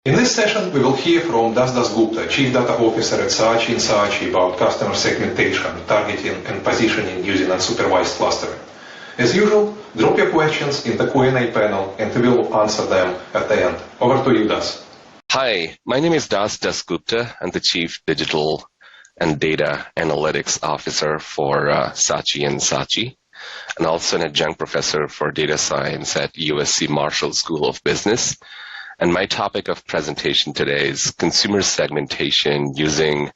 In this session, we will hear from Das Gupta, Chief Data Officer at Saatchi & Saatchi, about customer segmentation, targeting, and positioning using unsupervised clustering. As usual, drop your questions in the Q&A panel, and we will answer them at the end. Over to you, Das. Hi, my name is Das Gupta. I'm the Chief Digital and Data Analytics Officer for Saatchi & Saatchi, and also an adjunct professor for data science at USC Marshall School of Business. And my topic of presentation today is consumer segmentation using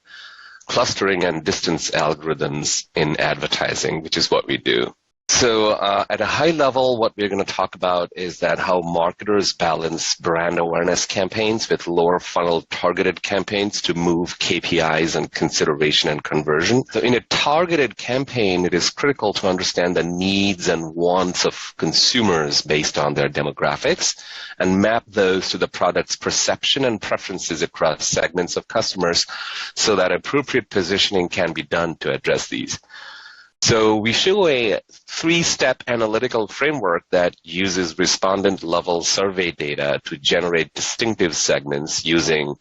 clustering and distance algorithms in advertising, which is what we do. So at a high level, what we're going to talk about is that how marketers balance brand awareness campaigns with lower funnel targeted campaigns to move KPIs and consideration and conversion. So in a targeted campaign, it is critical to understand the needs and wants of consumers based on their demographics and map those to the product's perception and preferences across segments of customers so that appropriate positioning can be done to address these. So we show a three-step analytical framework that uses respondent-level survey data to generate distinctive segments using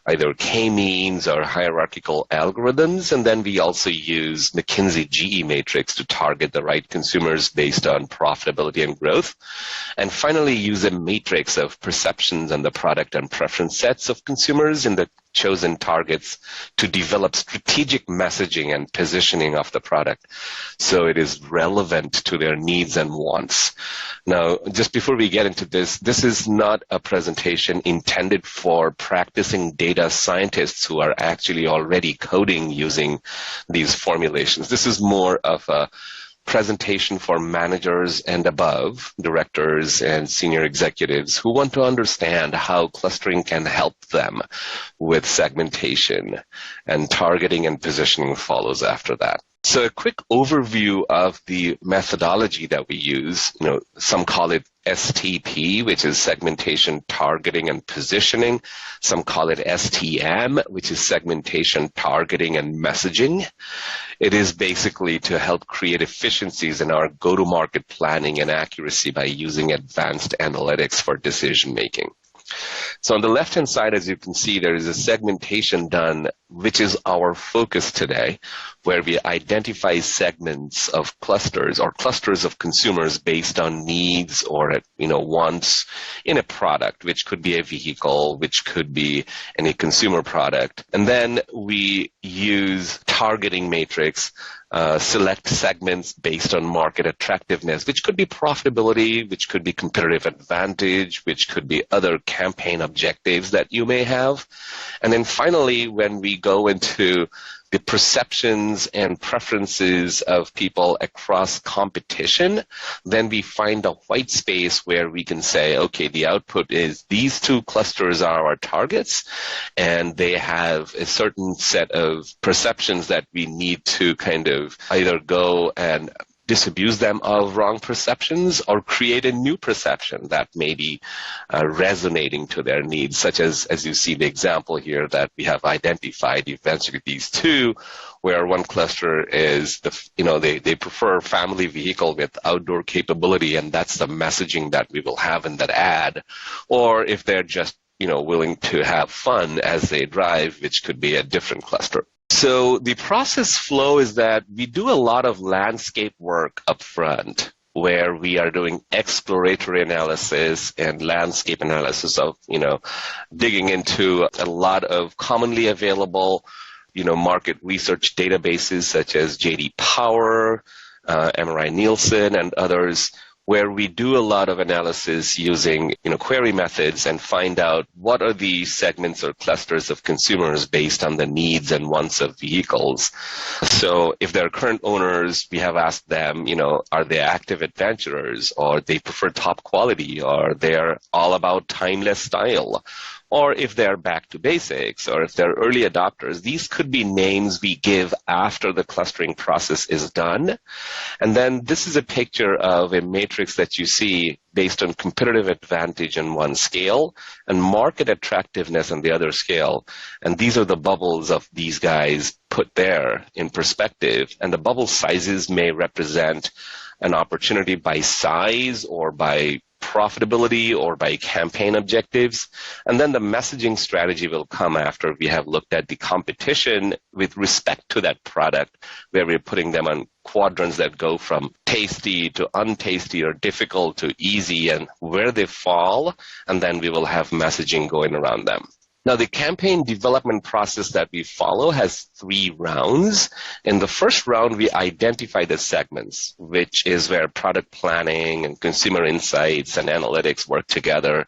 either k-means or hierarchical algorithms. And then we also use McKinsey GE matrix to target the right consumers based on profitability and growth. And finally, use a matrix of perceptions and the product and preference sets of consumers in the chosen targets to develop strategic messaging and positioning of the product so it is relevant to their needs and wants. Now, just before we get into this is not a presentation intended for practicing data scientists who are actually already coding using these formulations. This is more of a presentation for managers and above, directors and senior executives who want to understand how clustering can help them with segmentation, and targeting and positioning follows after that. So a quick overview of the methodology that we use. Some call it STP, which is segmentation, targeting, and positioning. Some call it STM, which is segmentation, targeting, and messaging. It is basically to help create efficiencies in our go-to-market planning and accuracy by using advanced analytics for decision-making. So on the left-hand side, as you can see, there is a segmentation done, which is our focus today, where we identify segments of clusters or clusters of consumers based on needs or wants in a product, which could be a vehicle, which could be any consumer product. And then we use targeting matrix, select segments based on market attractiveness, which could be profitability, which could be competitive advantage, which could be other campaign objectives that you may have. And then finally, when we go into the perceptions and preferences of people across competition, then we find a white space where we can say, okay, the output is these two clusters are our targets, and they have a certain set of perceptions that we need to kind of either go and disabuse them of wrong perceptions or create a new perception that may be resonating to their needs, such as you see the example here that we have identified eventually these two, where one cluster is they prefer family vehicle with outdoor capability, and that's the messaging that we will have in that ad. Or if they're just willing to have fun as they drive, which could be a different cluster. So the process flow is that we do a lot of landscape work up front, where we are doing exploratory analysis and landscape analysis of, digging into a lot of commonly available, market research databases such as J.D. Power, MRI Nielsen, and others, where we do a lot of analysis using query methods and find out what are the segments or clusters of consumers based on the needs and wants of vehicles. So if they're current owners, we have asked them, are they active adventurers, or they prefer top quality, or they're all about timeless style, or if they're back to basics, or if they're early adopters. These could be names we give after the clustering process is done. And then this is a picture of a matrix that you see based on competitive advantage on one scale and market attractiveness on the other scale. And these are the bubbles of these guys put there in perspective. And the bubble sizes may represent an opportunity by size or by profitability or by campaign objectives. And then the messaging strategy will come after we have looked at the competition with respect to that product, where we're putting them on quadrants that go from tasty to untasty or difficult to easy and where they fall. And then we will have messaging going around them. Now, the campaign development process that we follow has 3 rounds. In the first round, we identify the segments, which is where product planning and consumer insights and analytics work together.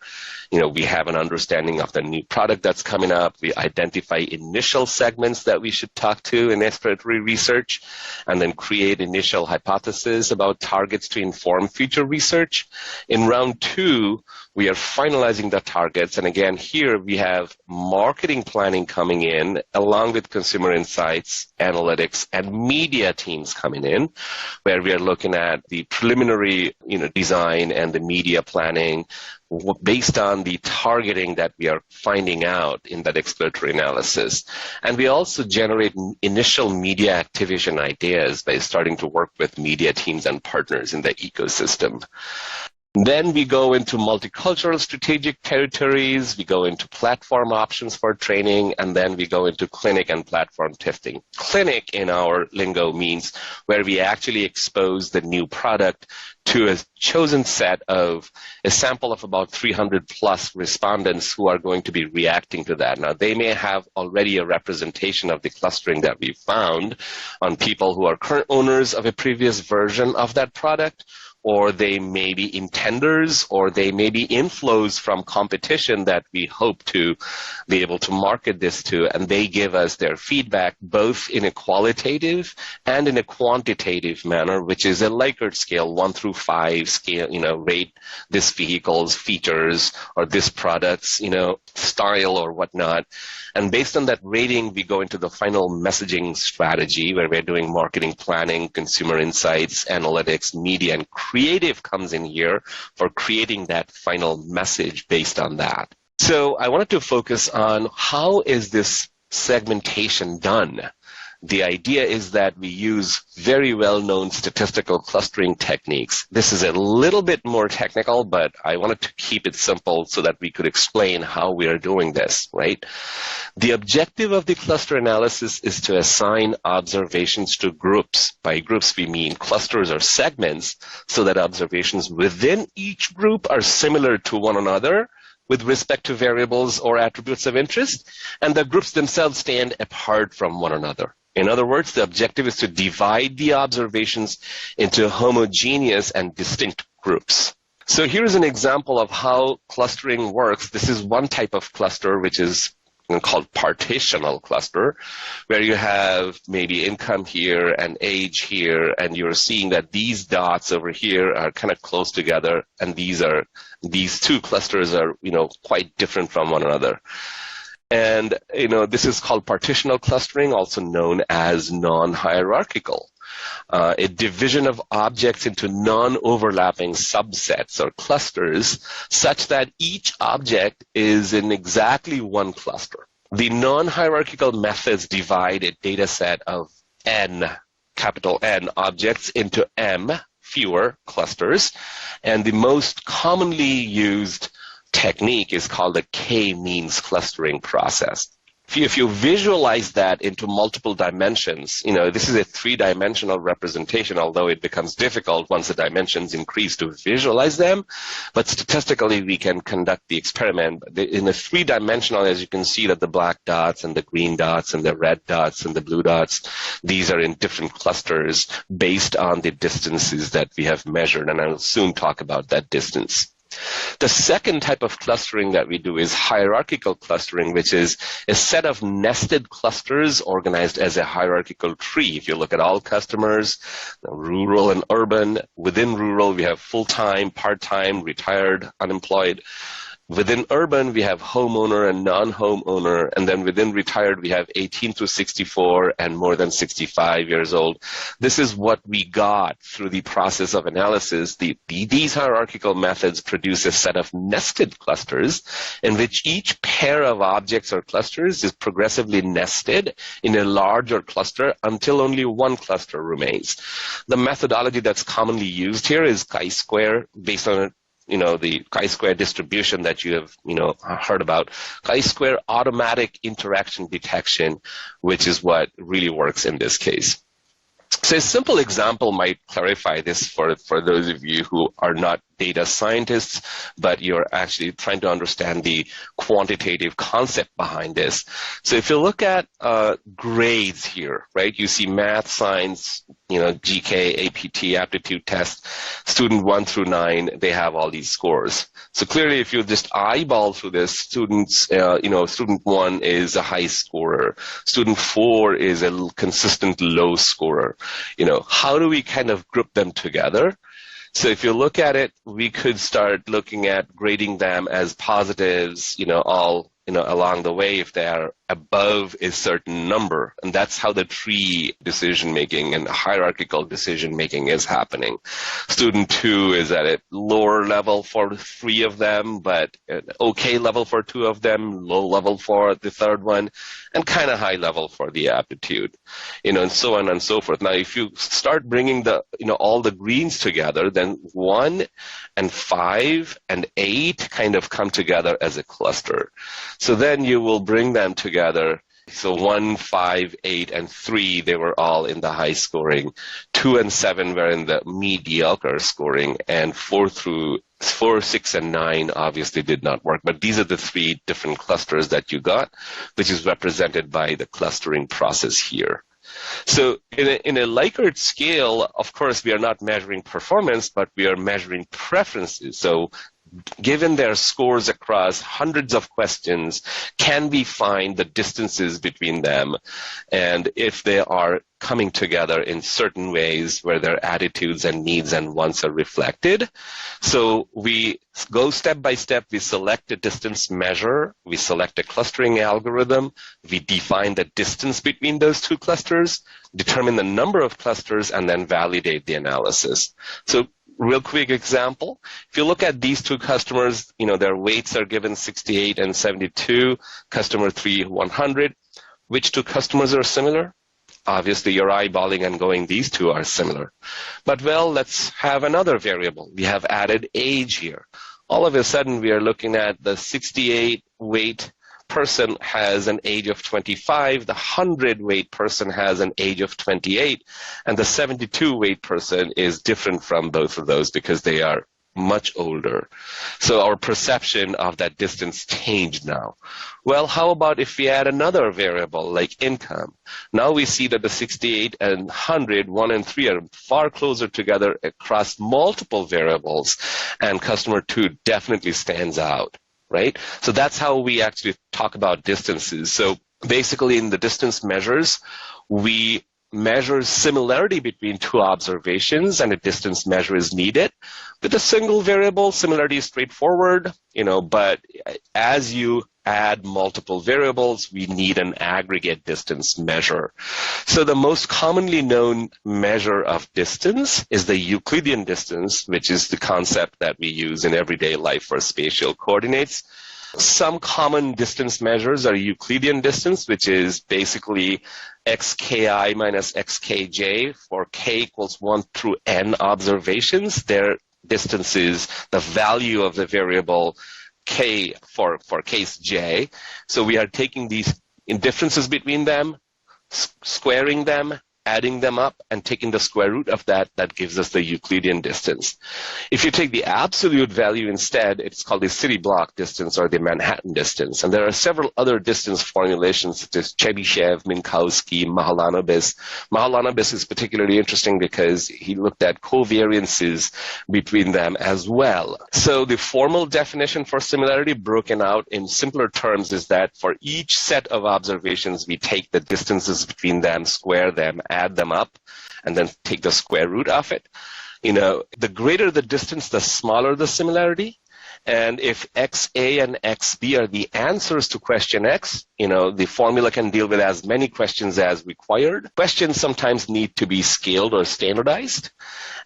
We have an understanding of the new product that's coming up. We identify initial segments that we should talk to in exploratory research, and then create initial hypotheses about targets to inform future research. In round 2, we are finalizing the targets. And again, here we have marketing planning coming in along with consumer insights, analytics, and media teams coming in, where we are looking at the preliminary, design and the media planning based on the targeting that we are finding out in that exploratory analysis. And we also generate initial media activation ideas by starting to work with media teams and partners in the ecosystem. Then we go into multicultural strategic territories, we go into platform options for training, and then we go into clinic and platform testing. Clinic in our lingo means where we actually expose the new product to a chosen set of a sample of about 300 plus respondents who are going to be reacting to that. Now, they may have already a representation of the clustering that we found on people who are current owners of a previous version of that product, or they may be intenders, or they may be inflows from competition that we hope to be able to market this to, and they give us their feedback both in a qualitative and in a quantitative manner, which is a Likert scale, 1 through 5 scale, rate this vehicle's features or this product's, style or whatnot. And based on that rating, we go into the final messaging strategy, where we're doing marketing planning, consumer insights, analytics, media, and creative comes in here for creating that final message based on that. So I wanted to focus on how is this segmentation done. The idea is that we use very well-known statistical clustering techniques. This is a little bit more technical, but I wanted to keep it simple so that we could explain how we are doing this, right? The objective of the cluster analysis is to assign observations to groups. By groups, we mean clusters or segments, so that observations within each group are similar to one another with respect to variables or attributes of interest, and the groups themselves stand apart from one another. In other words, the objective is to divide the observations into homogeneous and distinct groups. So here's an example of how clustering works. This is one type of cluster, which is called partitional cluster, where you have maybe income here and age here, and you're seeing that these dots over here are kind of close together, and these two clusters are, quite different from one another. And, this is called partitional clustering, also known as non-hierarchical. A division of objects into non-overlapping subsets or clusters such that each object is in exactly one cluster. The non-hierarchical methods divide a data set of n, capital N, objects into m, fewer clusters, and the most commonly used technique is called the k-means clustering process. If you visualize that into multiple dimensions, this is a 3-dimensional representation, although it becomes difficult once the dimensions increase to visualize them. But statistically, we can conduct the experiment. In a 3-dimensional, as you can see that the black dots and the green dots and the red dots and the blue dots, these are in different clusters based on the distances that we have measured. And I'll soon talk about that distance. The second type of clustering that we do is hierarchical clustering, which is a set of nested clusters organized as a hierarchical tree. If you look at all customers, rural and urban, within rural we have full-time, part-time, retired, unemployed. Within urban, we have homeowner and non-homeowner, and then within retired, we have 18 to 64 and more than 65 years old. This is what we got through the process of analysis. These hierarchical methods produce a set of nested clusters in which each pair of objects or clusters is progressively nested in a larger cluster until only one cluster remains. The methodology that's commonly used here is chi-square based on the chi-square distribution that you have, heard about, chi-square automatic interaction detection, which is what really works in this case. So a simple example might clarify this for those of you who are not data scientists, but you're actually trying to understand the quantitative concept behind this. So if you look at grades here, right, you see math, science, GK, APT, aptitude test, student 1 through 9, they have all these scores. So clearly, if you just eyeball through this, student 1 is a high scorer, student 4 is a consistent low scorer. How do we kind of group them together? So if you look at it, we could start looking at grading them as positives, all along the way if they are above a certain number. And that's how the tree decision-making and hierarchical decision-making is happening. Student 2 is at a lower level for 3 of them, but an okay level for 2 of them, low level for the third one, and kind of high level for the aptitude, and so on and so forth. Now, if you start bringing all the greens together, then 1 and 5 and 8 kind of come together as a cluster. So then you will bring them together. So 1, 5, 8, and 3, they were all in the high scoring. 2 and 7 were in the mediocre scoring, and 4, 6, and 9 obviously did not work. But these are the 3 different clusters that you got, which is represented by the clustering process here. So in a Likert scale, of course, we are not measuring performance, but we are measuring preferences. So given their scores across hundreds of questions, can we find the distances between them? And if they are coming together in certain ways where their attitudes and needs and wants are reflected. So we go step by step. We select a distance measure. We select a clustering algorithm. We define the distance between those 2 clusters, determine the number of clusters, and then validate the analysis. So real quick example, if you look at these 2 customers, their weights are given 68 and 72, customer 3, 100. Which 2 customers are similar? Obviously, you're eyeballing and going, these 2 are similar. But, well, let's have another variable. We have added age here. All of a sudden, we are looking at the 68 weight person has an age of 25, the 100 weight person has an age of 28, and the 72 weight person is different from both of those because they are much older. So our perception of that distance changed now. Well, how about if we add another variable like income? Now we see that the 68 and 100, 1 and 3 are far closer together across multiple variables, and customer 2 definitely stands out. Right? So that's how we actually talk about distances. So basically in the distance measures, we measure similarity between 2 observations, and a distance measure is needed. With a single variable, similarity is straightforward, but as you add multiple variables, we need an aggregate distance measure. So the most commonly known measure of distance is the Euclidean distance, which is the concept that we use in everyday life for spatial coordinates. Some common distance measures are Euclidean distance, which is basically xki minus xkj for k equals 1 through n observations. Their distance is the value of the variable k for case j. So we are taking these differences between them, squaring them, adding them up, and taking the square root of that gives us the Euclidean distance. If you take the absolute value instead, it's called the city block distance or the Manhattan distance. And there are several other distance formulations such as Chebyshev, Minkowski, Mahalanobis. Mahalanobis is particularly interesting because he looked at covariances between them as well. So the formal definition for similarity broken out in simpler terms is that for each set of observations, we take the distances between them, square them, add them up, and then take the square root of it. The greater the distance, the smaller the similarity. And if XA and XB are the answers to question X, the formula can deal with as many questions as required. Questions sometimes need to be scaled or standardized.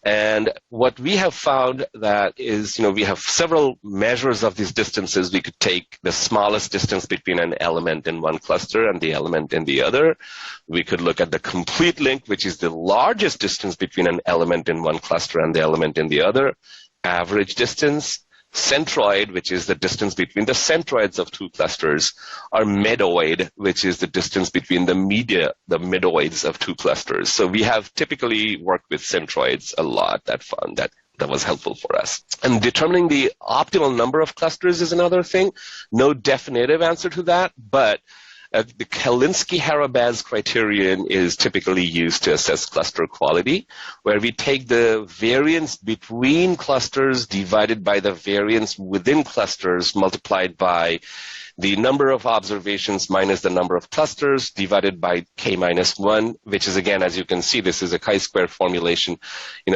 And what we have found that is, we have several measures of these distances. We could take the smallest distance between an element in one cluster and the element in the other. We could look at the complete link, which is the largest distance between an element in one cluster and the element in the other. Average distance, centroid, which is the distance between the centroids of two clusters, or medoid, which is the distance between the midoids of two clusters. So we have typically worked with centroids a lot. That was helpful for us. And determining the optimal number of clusters is another thing. No definitive answer to that, but the Kalinske-Harabaz criterion is typically used to assess cluster quality, where we take the variance between clusters divided by the variance within clusters multiplied by the number of observations minus the number of clusters divided by k minus 1, which is, again, as you can see, this is a chi-square formulation.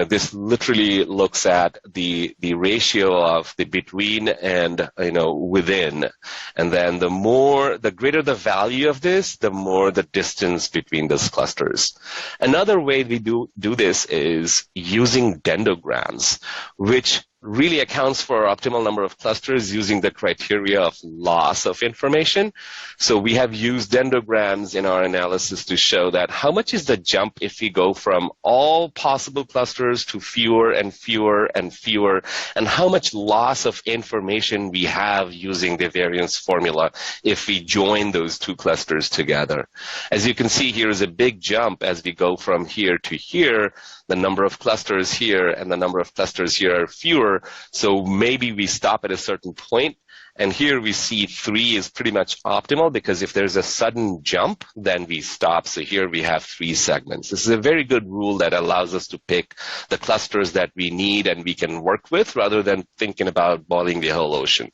This literally looks at the ratio of the between and, within. And then the greater the value of this, the more the distance between those clusters. Another way we do this is using dendograms, which really accounts for optimal number of clusters using the criteria of loss of information. So we have used dendograms in our analysis to show that how much is the jump if we go from all possible clusters to fewer and fewer and fewer, and how much loss of information we have using the variance formula if we join those two clusters together. As you can see, here is a big jump as we go from here to here. The number of clusters here and the number of clusters here are fewer, so maybe we stop at a certain point. And here we see 3 is pretty much optimal, because if there's a sudden jump, then we stop. So here we have 3 segments. This is a very good rule that allows us to pick the clusters that we need and we can work with, rather than thinking about boiling the whole ocean.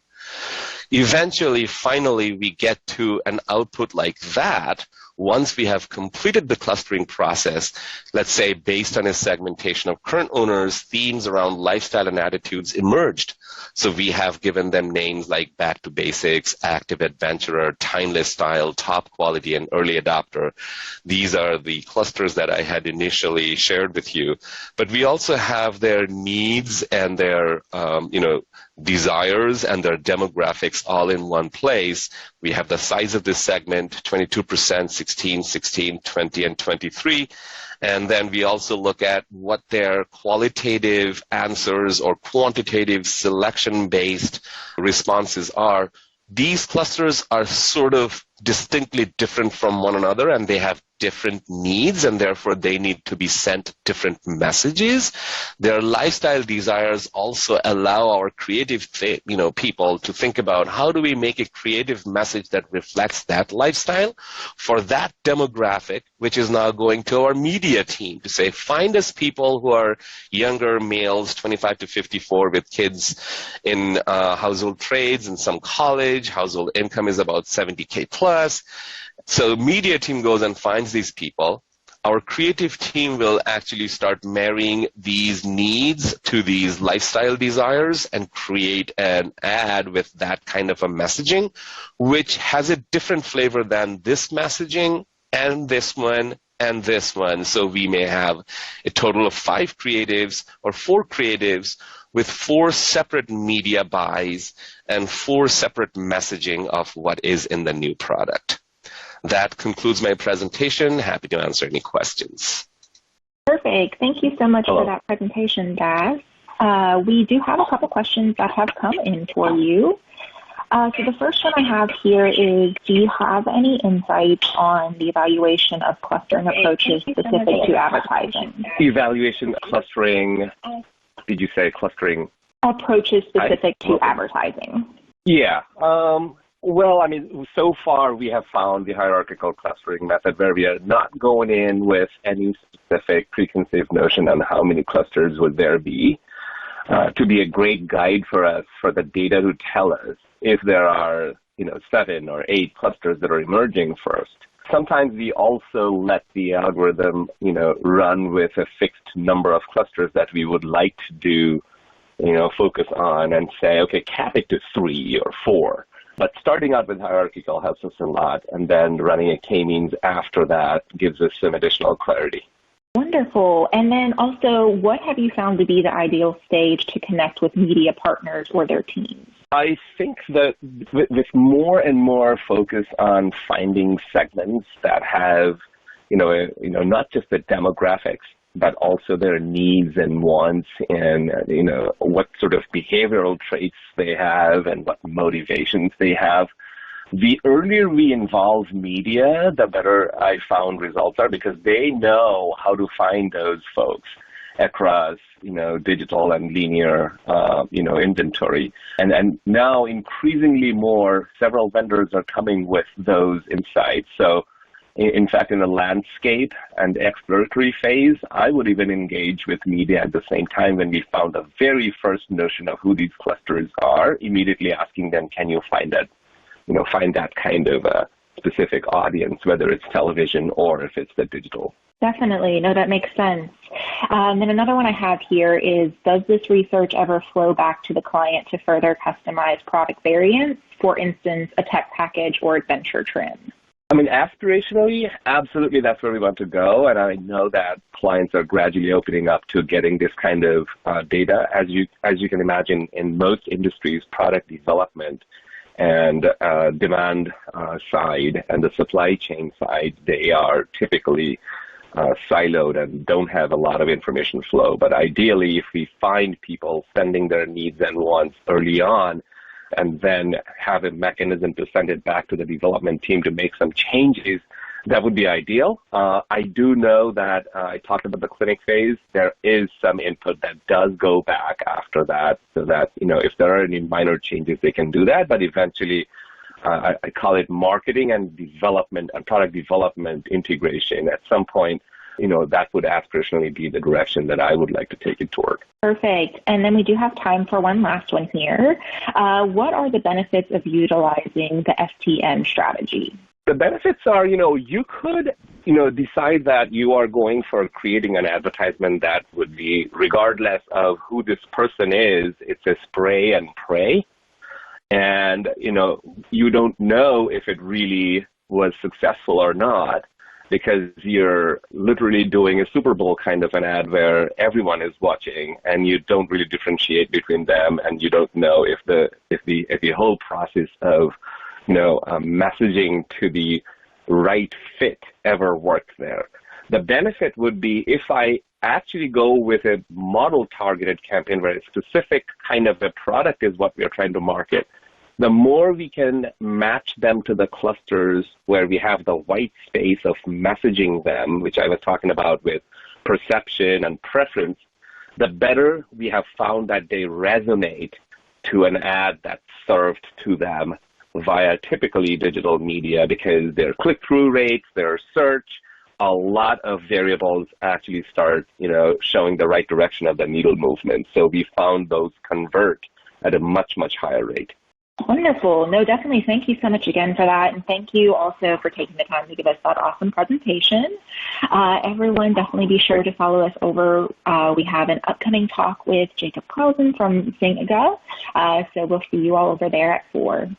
Eventually, finally, we get to an output like that once we have completed the clustering process, let's say based on a segmentation of current owners, themes around lifestyle and attitudes emerged. So we have given them names like back to basics, active adventurer, timeless style, top quality, and early adopter. These are the clusters that I had initially shared with you. But we also have their needs and their, desires and their demographics all in one place. We have the size of this segment, 22%, 16, 16, 20, and 23. And then we also look at what their qualitative answers or quantitative selection-based responses are. These clusters are sort of distinctly different from one another, and they have different needs, and therefore they need to be sent different messages. Their lifestyle desires also allow our creative people to think about how do we make a creative message that reflects that lifestyle for that demographic, which is now going to our media team to say, find us people who are younger males, 25 to 54, with kids in household trades and some college. Household income is about 70K plus. So media team goes and finds these people. Our creative team will actually start marrying these needs to these lifestyle desires and create an ad with that kind of a messaging, which has a different flavor than this messaging and this one and this one. So we may have a total of 5 creatives or 4 creatives with 4 separate media buys and 4 separate messaging of what is in the new product. That concludes my presentation. Happy to answer any questions. Perfect. Thank you so much for that presentation, Daz. We do have a couple questions that have come in for you. So the first one I have here is, do you have any insights on the evaluation of clustering approaches specific to advertising? Evaluation clustering, did you say clustering? Approaches specific to advertising. Yeah. Well, I mean, so far we have found the hierarchical clustering method where we are not going in with any specific preconceived notion on how many clusters would there be, to be a great guide for us for the data to tell us if there are, 7 or 8 clusters that are emerging first. Sometimes we also let the algorithm, run with a fixed number of clusters that we would like to do, focus on and say, okay, cap it to 3 or 4. But starting out with hierarchical helps us a lot, and then running a k-means after that gives us some additional clarity. Wonderful. And then also, what have you found to be the ideal stage to connect with media partners or their teams? I think that with more and more focus on finding segments that have, not just the demographics, but also their needs and wants and, what sort of behavioral traits they have and what motivations they have. The earlier we involve media, the better I found results are because they know how to find those folks across, digital and linear, inventory. And now increasingly more, several vendors are coming with those insights. So in fact, in the landscape and exploratory phase, I would even engage with media at the same time when we found the very first notion of who these clusters are, immediately asking them, can you find that? Find that kind of a specific audience, whether it's television or if it's the digital. Definitely. No, that makes sense. Then another one I have here is, does this research ever flow back to the client to further customize product variants, for instance, a tech package or adventure trim? I mean, aspirationally, absolutely that's where we want to go. And I know that clients are gradually opening up to getting this kind of data. As you can imagine, in most industries, product development and demand side and the supply chain side, they are typically siloed and don't have a lot of information flow. But ideally, if we find people sending their needs and wants early on and then have a mechanism to send it back to the development team to make some changes, that would be ideal. I do know that I talked about the clinic phase. There is some input that does go back after that so that, if there are any minor changes, they can do that. But eventually, I call it marketing and development and product development integration. At some point, that would aspirationally be the direction that I would like to take it toward. Perfect. And then we do have time for one last one here. What are the benefits of utilizing the FTM strategy? The benefits are, you could, decide that you are going for creating an advertisement that would be, regardless of who this person is, it's a spray and pray. And, you don't know if it really was successful or not because you're literally doing a Super Bowl kind of an ad where everyone is watching and you don't really differentiate between them and you don't know if the whole process of messaging to the right fit ever works there. The benefit would be if I actually go with a model targeted campaign where a specific kind of a product is what we are trying to market, the more we can match them to the clusters where we have the white space of messaging them, which I was talking about with perception and preference, the better we have found that they resonate to an ad that's served to them via typically digital media because their click-through rates, their search, a lot of variables actually start, showing the right direction of the needle movement. So we found those convert at a much, much higher rate. Wonderful. No, definitely. Thank you so much again for that. And thank you also for taking the time to give us that awesome presentation. Everyone, definitely be sure to follow us over. We have an upcoming talk with Jacob Carlson from Zinga. So we'll see you all over there at 4.